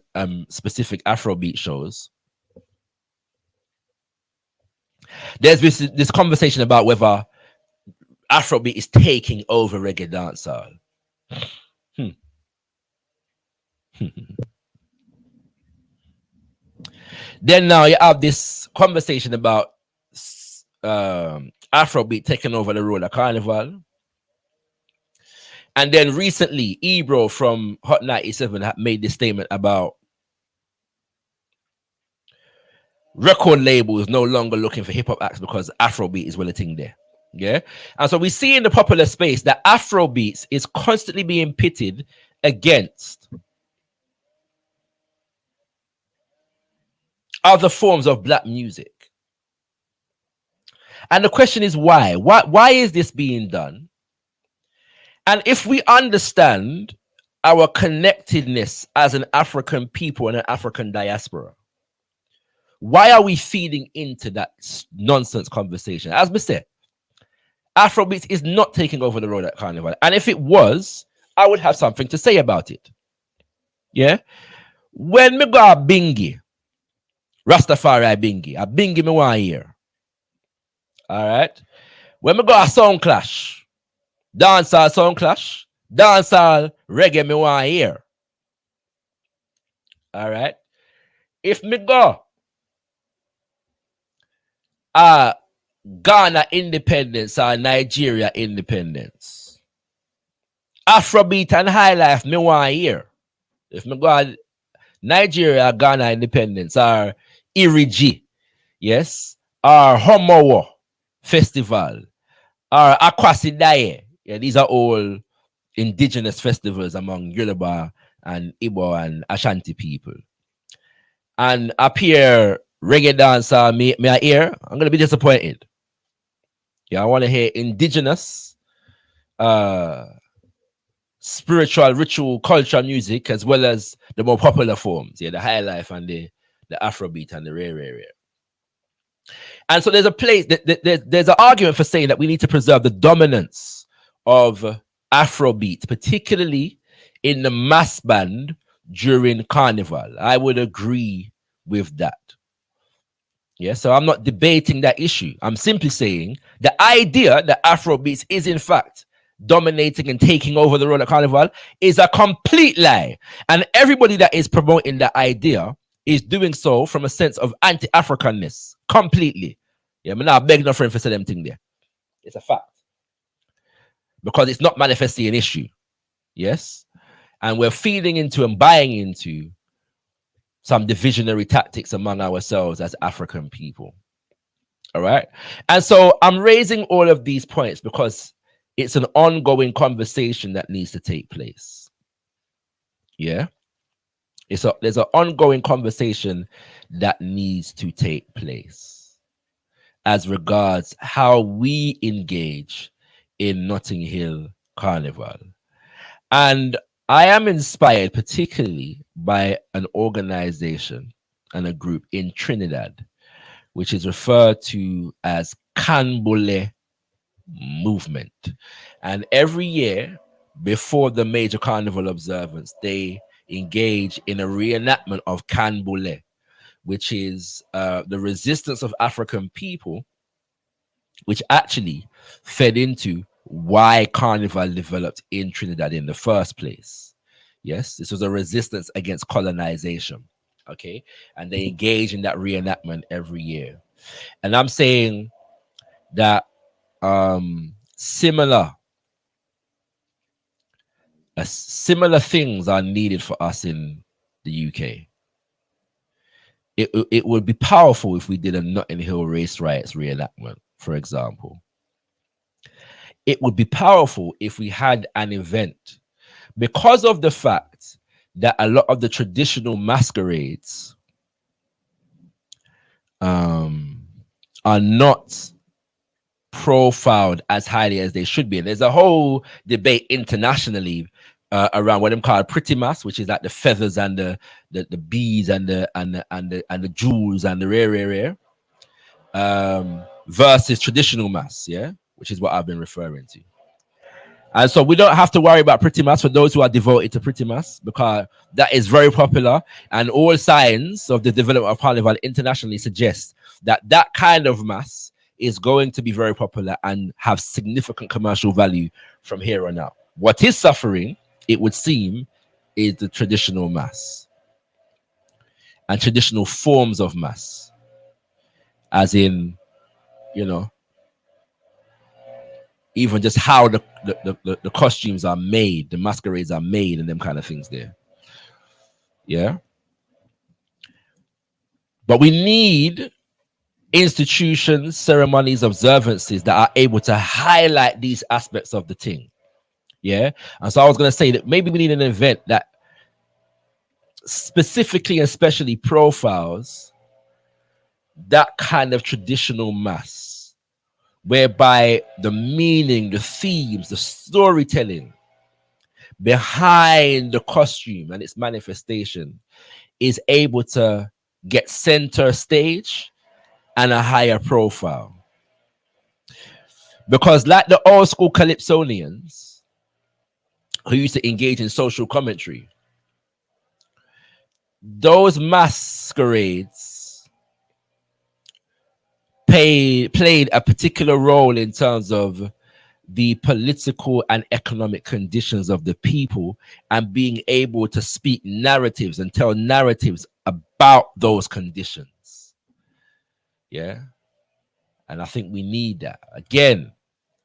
specific Afrobeat shows. There's this conversation about whether Afrobeat is taking over reggae dancehall. Then now you have this conversation about Afrobeat taking over the role of Carnival. And then recently, Ebro from Hot 97 made this statement about record labels no longer looking for hip-hop acts because Afrobeat is well a thing there. Yeah. And so we see in the popular space that Afrobeats is constantly being pitted against other forms of black music. And the question is why? Why is this being done? And if we understand our connectedness as an African people and an African diaspora, why are we feeding into that nonsense conversation? As we said, Afrobeats is not taking over the road at Carnival. And if it was, I would have something to say about it. Yeah? When me go a bingy, Rastafari a bingy me one year. All right? When me go a sound clash, dancehall sound clash, dancehall reggae me one year. All right? If me go Ghana independence or Nigeria independence, Afrobeat and high life me one year. If me go Nigeria, Ghana independence, or Iriji, yes, or Homowo festival, or Akwasidaye. Yeah, these are all indigenous festivals among Yoruba and Igbo and Ashanti people. And up here, reggae dancer, me I hear, I'm gonna be disappointed. Yeah, I want to hear indigenous, spiritual, ritual, culture music, as well as the more popular forms. Yeah, the high life and the Afrobeat and the rare. And so there's a place, there's an argument for saying that we need to preserve the dominance of Afrobeat, particularly in the mass band during Carnival. I would agree with that. Yeah, so I'm not debating that issue. I'm simply saying the idea that Afrobeats is in fact dominating and taking over the road at Carnival is a complete lie. And everybody that is promoting that idea is doing so from a sense of anti-Africanness. Completely. Yeah, I'm not begging no friend for say them thing there. It's a fact. Because it's not manifestly an issue. Yes? And we're feeding into and buying into some divisionary tactics among ourselves as African people. All right. And so I'm raising all of these points because it's an ongoing conversation that needs to take place. Yeah. There's an ongoing conversation that needs to take place as regards how we engage in Notting Hill Carnival. And I am inspired particularly by an organization and a group in Trinidad, which is referred to as Canbole Movement. And every year before the major carnival observance, they engage in a reenactment of Canboulay, which is the resistance of African people, which actually fed into why Carnival developed in Trinidad in the first place. Yes, this was a resistance against colonization. Okay, and they engage in that reenactment every year. And I'm saying that similar things are needed for us in the UK. It would be powerful if we did a Notting Hill race riots reenactment, for example. It would be powerful if we had an event, because of the fact that a lot of the traditional masquerades are not profiled as highly as they should be. And there's a whole debate internationally around what I'm called pretty mass, which is like the feathers and the beads and the jewels and the rare versus traditional mass, yeah, which is what I've been referring to. And so we don't have to worry about pretty mass for those who are devoted to pretty mass, because that is very popular, and all signs of the development of Carnival internationally suggest that that kind of mass is going to be very popular and have significant commercial value from here on out. What is suffering, it would seem, is the traditional mass and traditional forms of mass, as in, you know, even just how the costumes are made, the masquerades are made, and them kind of things there. Yeah. But we need institutions, ceremonies, observances that are able to highlight these aspects of the thing. Yeah. And so I was going to say that maybe we need an event that specifically and especially profiles that kind of traditional mass, whereby the meaning, the themes, the storytelling behind the costume and its manifestation is able to get center stage and a higher profile. Because like the old school Calypsonians who used to engage in social commentary, those masquerades played a particular role in terms of the political and economic conditions of the people, and being able to speak narratives and tell narratives about those conditions. Yeah. And I think we need that. Again,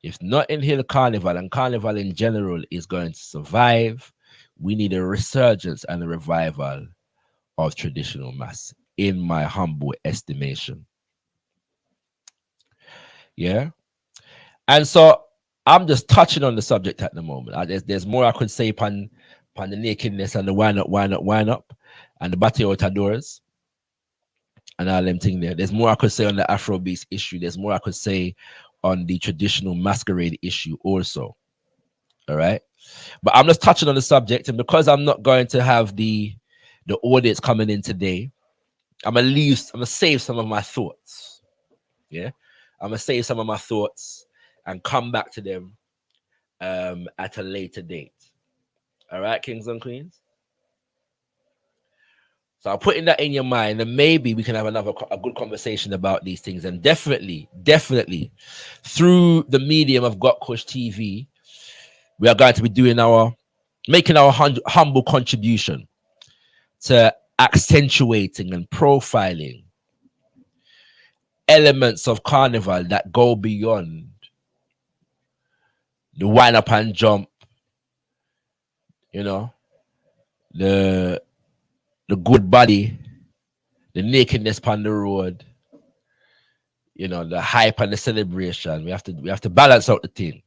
if Notting Hill Carnival and Carnival in general is going to survive, we need a resurgence and a revival of traditional mass, in my humble estimation. Yeah. And so I'm just touching on the subject at the moment. There's more I could say upon the nakedness and the wine up, and the battle doors and all them thing there. There's more I could say on the Afrobeats issue. There's more I could say on the traditional masquerade issue also. All right. But I'm just touching on the subject, and because I'm not going to have the audience coming in today, I'm gonna save some of my thoughts. Yeah. I'm gonna save some of my thoughts and come back to them at a later date. All right, kings and queens. So I'm putting that in your mind, and maybe we can have a good conversation about these things. And definitely, through the medium of gotkushTV, we are going to be making our humble contribution to accentuating and profiling elements of Carnival that go beyond the wind up and jump, you know, the good body, the nakedness on the road, you know, the hype and the celebration. We have to balance out the thing.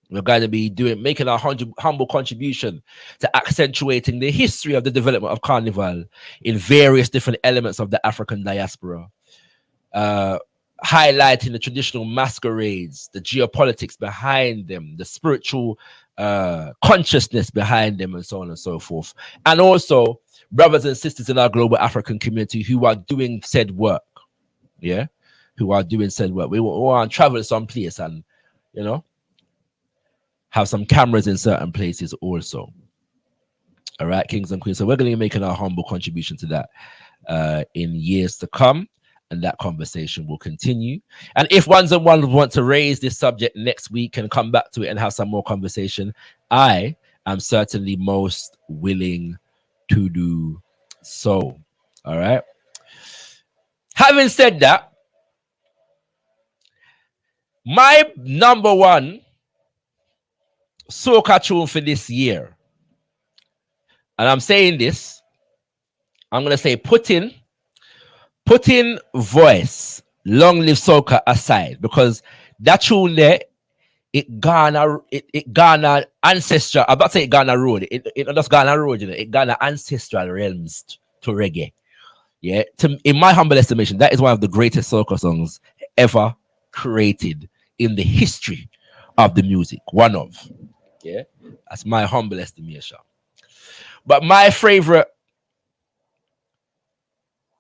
We're going to be making our humble contribution to accentuating the history of the development of Carnival in various different elements of the African diaspora, highlighting the traditional masquerades, the geopolitics behind them, the spiritual consciousness behind them, and so on and so forth. And also brothers and sisters in our global African community who are doing said work. Yeah, who are doing said work. We want to travel someplace and, you know, have some cameras in certain places also. All right, kings and queens. So we're going to be making our humble contribution to that in years to come. And that conversation will continue. And if ones and ones want to raise this subject next week and come back to it and have some more conversation, I am certainly most willing to do so. All right. Having said that, my number one soca tune for this year, and I'm saying this, I'm going to say putting voice, long live soca aside, because that tune there, it garner ancestral. I'm about to say it garner road. It just garner road, you know. It garner ancestral realms to reggae. Yeah, in my humble estimation, that is one of the greatest soca songs ever created in the history of the music. One of, yeah, that's my humble estimation. But my favorite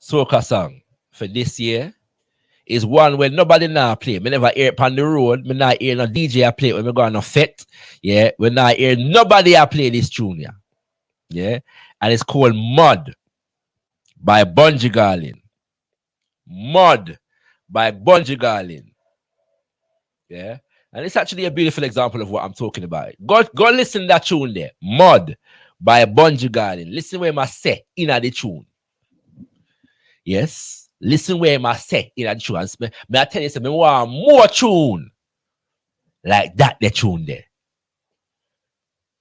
soca song for this year is one where nobody now play. Me never hear it on the road. Me not hear no DJ play it when me go on a fete. Yeah, we not hear nobody play this tune. Yeah, and it's called Mud by Bunji Garlin. Mud by Bunji Garlin. Yeah, and it's actually a beautiful example of what I'm talking about. Go listen to that tune there. Mud by Bunji Garlin. Listen where I say in the tune. Yes, listen where I say in the tune. May I tell you something? I want more tune like that. The tune there.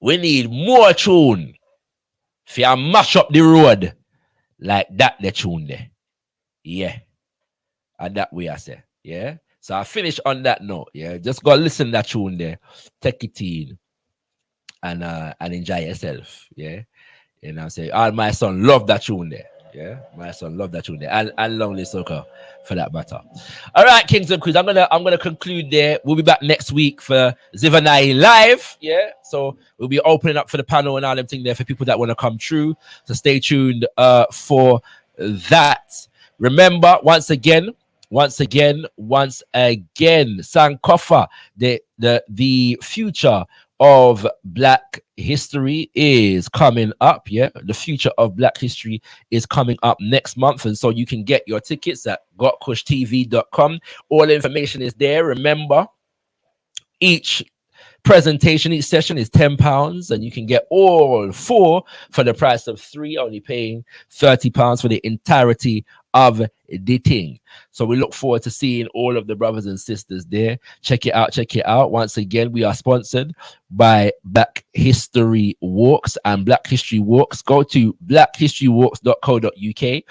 We need more tune for you mash up the road like that. The tune there. Yeah, and that way I say. Yeah. So I finish on that note. Yeah, just go listen to that tune there, take it in, and enjoy yourself. Yeah, and I say, all my son love that tune there. Yeah, my son love that tune there, and long live soca for that matter. All right, kings and queens, I'm gonna conclude there. We'll be back next week for Zivanai Live. Yeah, so we'll be opening up for the panel and all them things there for people that want to come through. So stay tuned for that. Remember, once again, Sankofa, the future of Black history is coming up. Yeah, the future of Black history is coming up next month, and so you can get your tickets at gotkushTV.com. All the information is there. Remember, each presentation, each session is £10, and you can get all 4 for the price of 3, only paying £30 for the entirety of the thing. So we look forward to seeing all of the brothers and sisters there. Check it out. Once again, we are sponsored by Black History Walks and Black History Walks. Go to blackhistorywalks.co.uk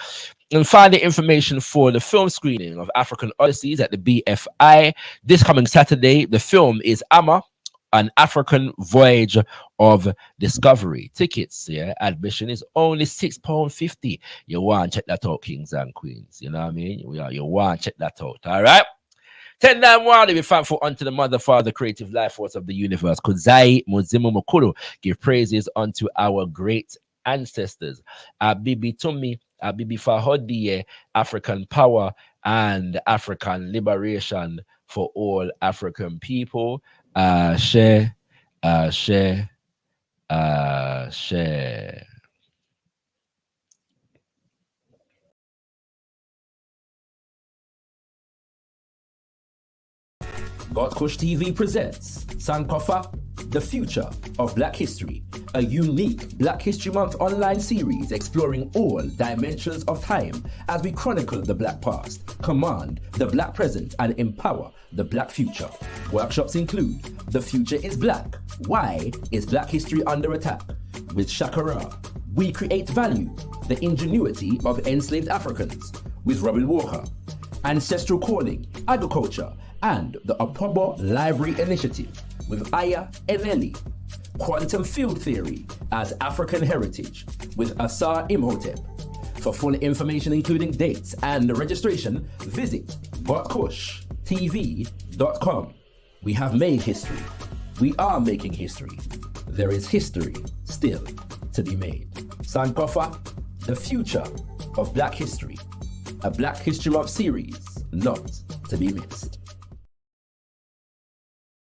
and find the information for the film screening of African Odysseys at the BFI this coming Saturday. The film is Amma, An African Voyage of Discovery. Tickets, yeah, admission is only £6.50. You want to check that out, kings and queens. You know what I mean? You want to check that out. All right. 10 9 1, be thankful unto the Mother, Father, creative life force of the universe. Kuzai Muzimu Mukuru, give praises unto our great ancestors. Abibi Tumi, Abibi Fahodiye, African power and African liberation for all African people. Share. gotkushTV presents Sankofa, the future of Black history, a unique Black History Month online series exploring all dimensions of time as we chronicle the Black past, command the Black present, and empower the Black future. Workshops include The Future is Black. Why is Black history under attack? With Shakara. We Create Value, the ingenuity of enslaved Africans. With Robin Walker. Ancestral Calling, Agriculture, and the Opobo Library Initiative with Aya Eneli. Quantum Field Theory as African Heritage with Asar Imhotep. For full information including dates and registration, visit gotkushtv.com. We have made history. We are making history. There is history still to be made. Sankofa, the future of Black history. A Black History Month series not to be missed.